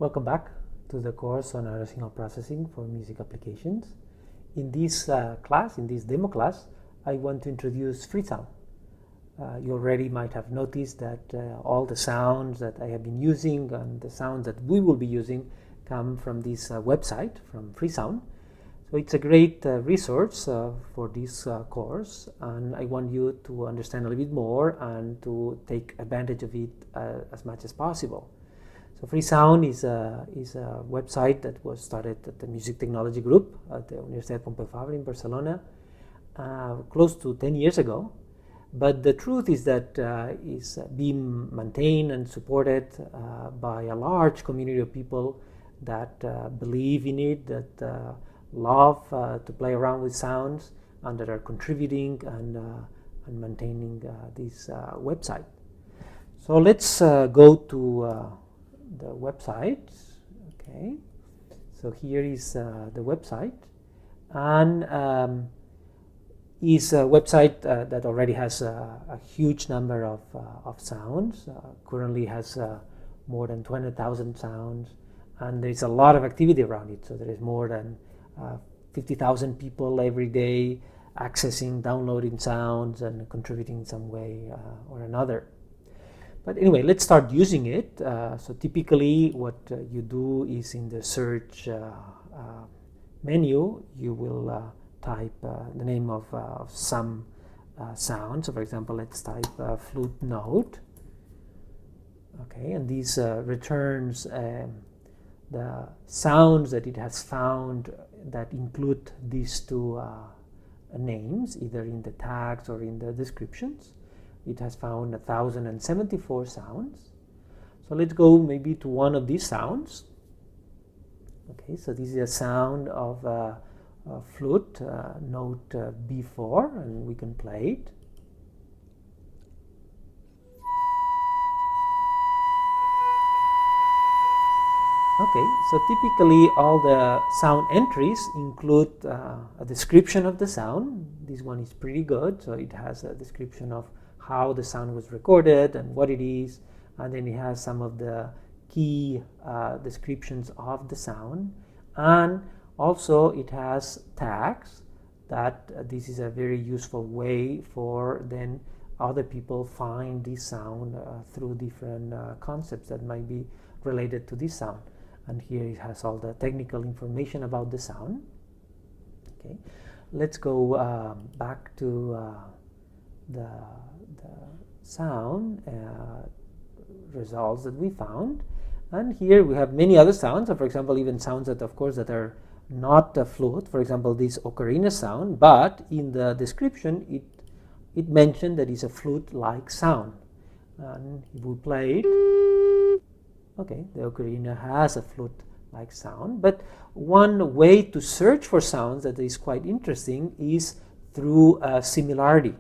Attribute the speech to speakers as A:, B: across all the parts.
A: Welcome back to the course on audio signal processing for music applications. In this class, in this demo class, I want to introduce Freesound. You already might have noticed that all the sounds that I have been using and the sounds that we will be using come from this website, from Freesound. So it's a great resource for this course, and I want you to understand a little bit more and to take advantage of it as much as possible. So Freesound is a website that was started at the Music Technology Group at the Universitat Pompeu Fabra in Barcelona close to 10 years ago. But the truth is that it's being maintained and supported by a large community of people that believe in it, that love to play around with sounds, and that are contributing and maintaining this website. So let's go to the website. Okay, so here is the website, and is a website that already has a huge number of sounds. Currently has more than 20,000 sounds, and there's a lot of activity around it. So there is more than 50,000 people every day accessing, downloading sounds and contributing in some way or another. But anyway, let's start using it. So typically what you do is in the search menu, you will type the name of some sound. So for example, let's type flute note. Okay, and this returns the sounds that it has found that include these two names, either in the tags or in the descriptions. It has found 1,074 sounds. So let's go maybe to one of these sounds. Okay, so this is a sound of a flute, note B4, and we can play it. Okay, so typically all the sound entries include a description of the sound. This one is pretty good, so it has a description of how the sound was recorded and what it is, and then it has some of the key descriptions of the sound, and also it has tags that this is a very useful way for then other people find this sound through different concepts that might be related to this sound. And here it has all the technical information about the sound. Okay, let's go back to the sound results that we found, and here we have many other sounds. So for example, even sounds that of course that are not a flute, for example this ocarina sound, but in the description it mentioned that it's a flute like sound, and if we play it, okay, the ocarina has a flute like sound. But one way to search for sounds that is quite interesting is through similarity,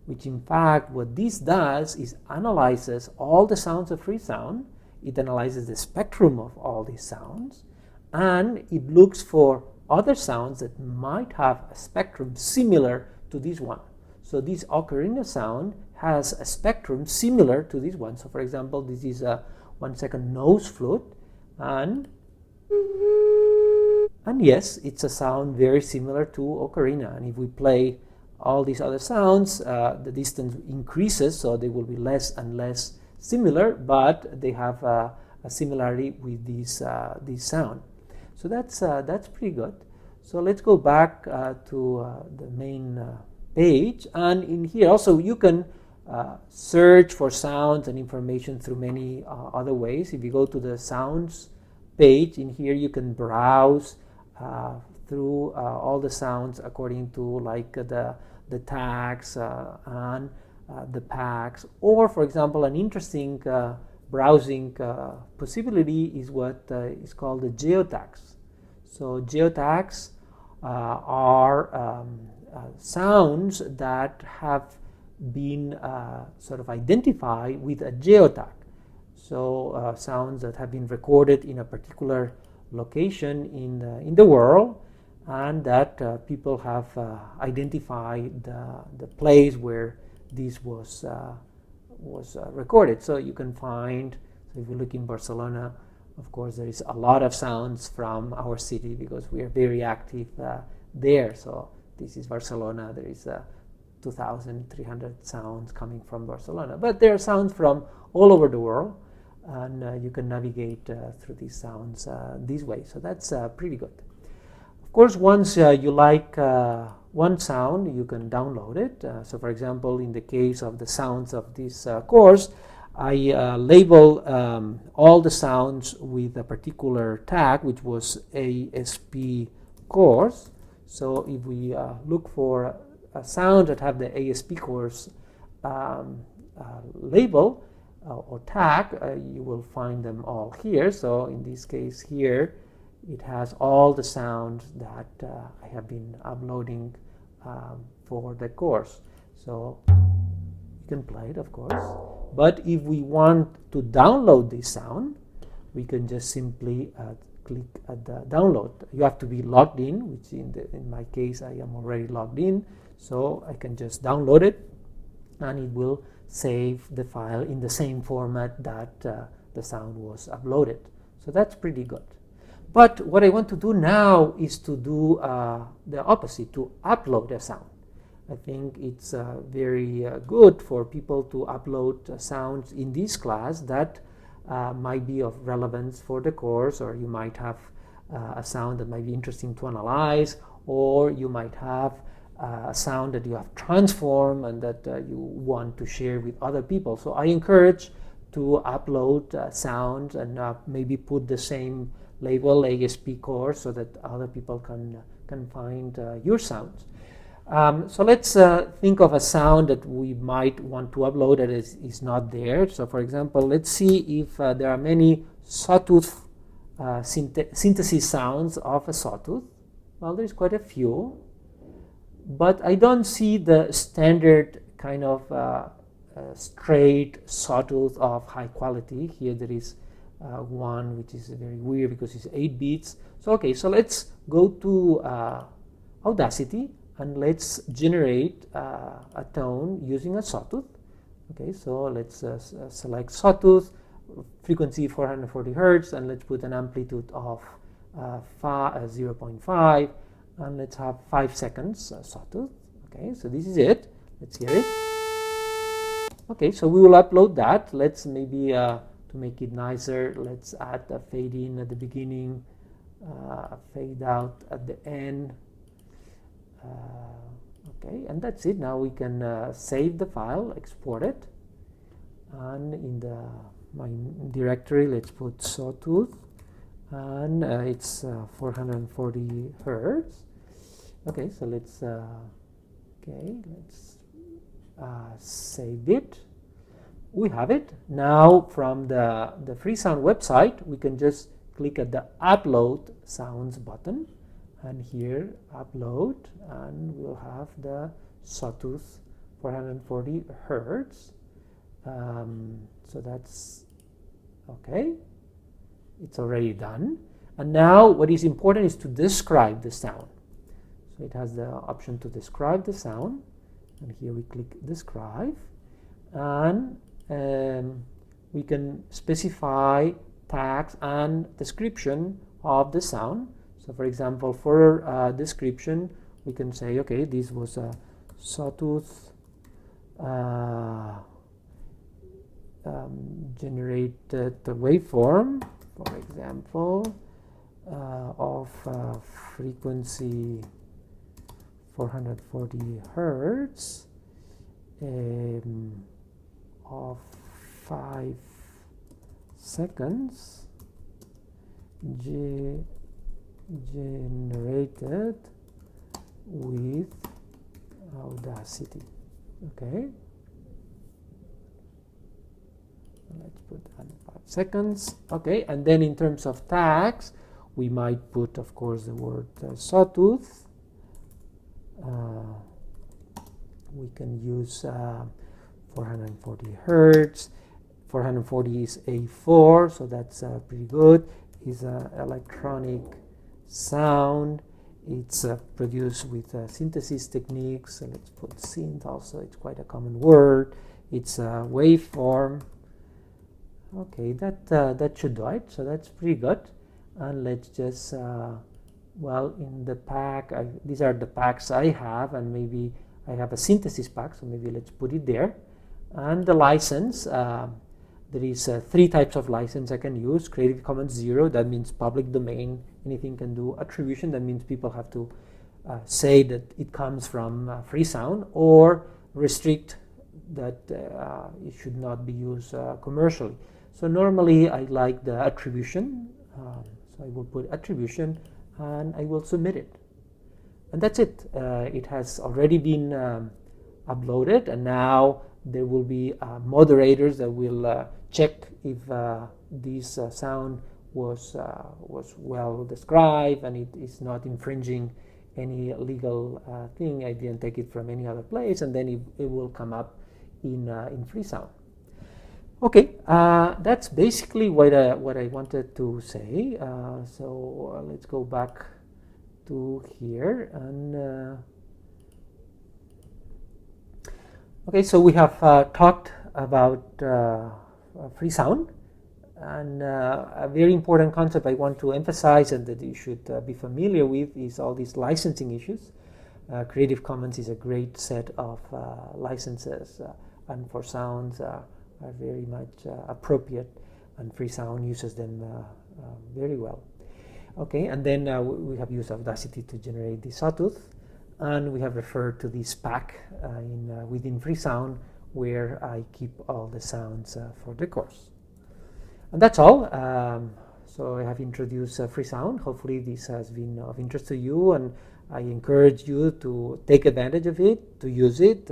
A: which in fact what this does is analyzes all the sounds of Freesound. It analyzes the spectrum of all these sounds, and it looks for other sounds that might have a spectrum similar to this one. So this ocarina sound has a spectrum similar to this one. So for example, this is a 1 second nose flute, and yes, it's a sound very similar to ocarina. And if we play all these other sounds, the distance increases, so they will be less and less similar, but they have a similarity with this sound. So that's pretty good. So let's go back to the main page, and in here also you can search for sounds and information through many other ways. If you go to the sounds page, in here you can browse through all the sounds according to like the tags and the packs, or for example an interesting browsing possibility is what is called the geotags. So geotags are sounds that have been sort of identified with a geotag. So sounds that have been recorded in a particular location in the world, and that people have identified the place where this was recorded. So you can find, so if you look in Barcelona, Of course, there is a lot of sounds from our city because we are very active there. So this is Barcelona. There is 2,300 sounds coming from Barcelona. But there are sounds from all over the world, and you can navigate through these sounds this way. So that's pretty good. Of course, once you like one sound, you can download it. So for example, in the case of the sounds of this course, I label all the sounds with a particular tag, which was ASP course. So if we look for a sound that have the ASP course label or tag, you will find them all here. So in this case here, it has all the sounds that I have been uploading for the course. So you can play it, of course. But if we want to download this sound, we can just simply click at the download. You have to be logged in, which in my case I am already logged in. So I can just download it, and it will save the file in the same format that the sound was uploaded. So that's pretty good. But what I want to do now is to do the opposite, to upload a sound. I think it's very good for people to upload sounds in this class that might be of relevance for the course, or you might have a sound that might be interesting to analyze, or you might have a sound that you have transformed and that you want to share with other people. So I encourage to upload sounds and maybe put the same label ASP course so that other people can find your sounds. So let's think of a sound that we might want to upload that is not there. So for example, let's see if there are many sawtooth synthesis sounds of a sawtooth. Well, there's quite a few, but I don't see the standard kind of straight sawtooth of high quality. Here there is one which is very weird because it's 8 beats. So okay, so let's go to Audacity and let's generate a tone using a sawtooth. Okay, so let's select sawtooth, frequency 440 Hertz, and let's put an amplitude of 0.5, and let's have 5 seconds sawtooth. Okay, so this is it. Let's hear it. Okay, so we will upload that. Let's maybe to make it nicer, let's add a fade in at the beginning, a fade out at the end. Okay, and that's it. Now we can save the file, export it, and in my directory, let's put sawtooth, and it's 440 Hertz. Okay, so let's save it. We have it. Now from the Freesound website, we can just click at the Upload Sounds button, and here upload, and we'll have the sawtooth 440 Hertz. So that's okay. It's already done. And now what is important is to describe the sound. So it has the option to describe the sound, and here we click describe, and we can specify tags and description of the sound. So for example, for description, we can say, okay, this was a sawtooth generated the waveform, for example, of frequency 440 Hertz of 5 seconds generated with Audacity. Okay, let's put that 5 seconds. Okay, and then in terms of tags, we might put, of course, the word sawtooth. We can use 440 Hertz. 440 is A4, so that's pretty good. It's an electronic sound. It's produced with synthesis techniques. So let's put synth also. It's quite a common word. It's a waveform. Okay, that should do it. So that's pretty good. And let's just well, in the pack, these are the packs I have, and maybe I have a synthesis pack, so maybe let's put it there. And the license, there is 3 types of license I can use. Creative Commons 0, that means public domain, anything can do. Attribution, that means people have to say that it comes from Freesound, or restrict that it should not be used commercially. So normally I like the attribution, so I will put attribution and I will submit it. And that's it. It has already been uploaded, and now there will be moderators that will check if this sound was well described and it is not infringing any legal thing. I didn't take it from any other place, and then it will come up in Freesound. Okay, that's basically what I wanted to say. So let's go back to here, and okay, so we have talked about Freesound, and a very important concept I want to emphasize and that you should be familiar with is all these licensing issues. Creative Commons is a great set of licenses, and for sounds are very much appropriate, and Freesound uses them very well. Okay, and then we have used Audacity to generate the sawtooth, and we have referred to this pack within Freesound where I keep all the sounds for the course. And that's all. So I have introduced Freesound. Hopefully this has been of interest to you, and I encourage you to take advantage of it, to use it,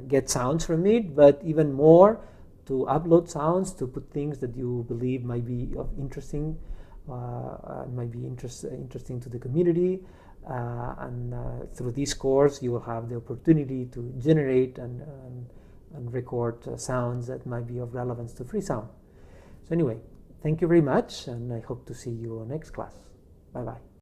A: get sounds from it, but even more to upload sounds, to put things that you believe might be interesting, might be interesting to the community. And through this course you will have the opportunity to generate and record sounds that might be of relevance to Freesound. So anyway, thank you very much, and I hope to see you next class. Bye bye.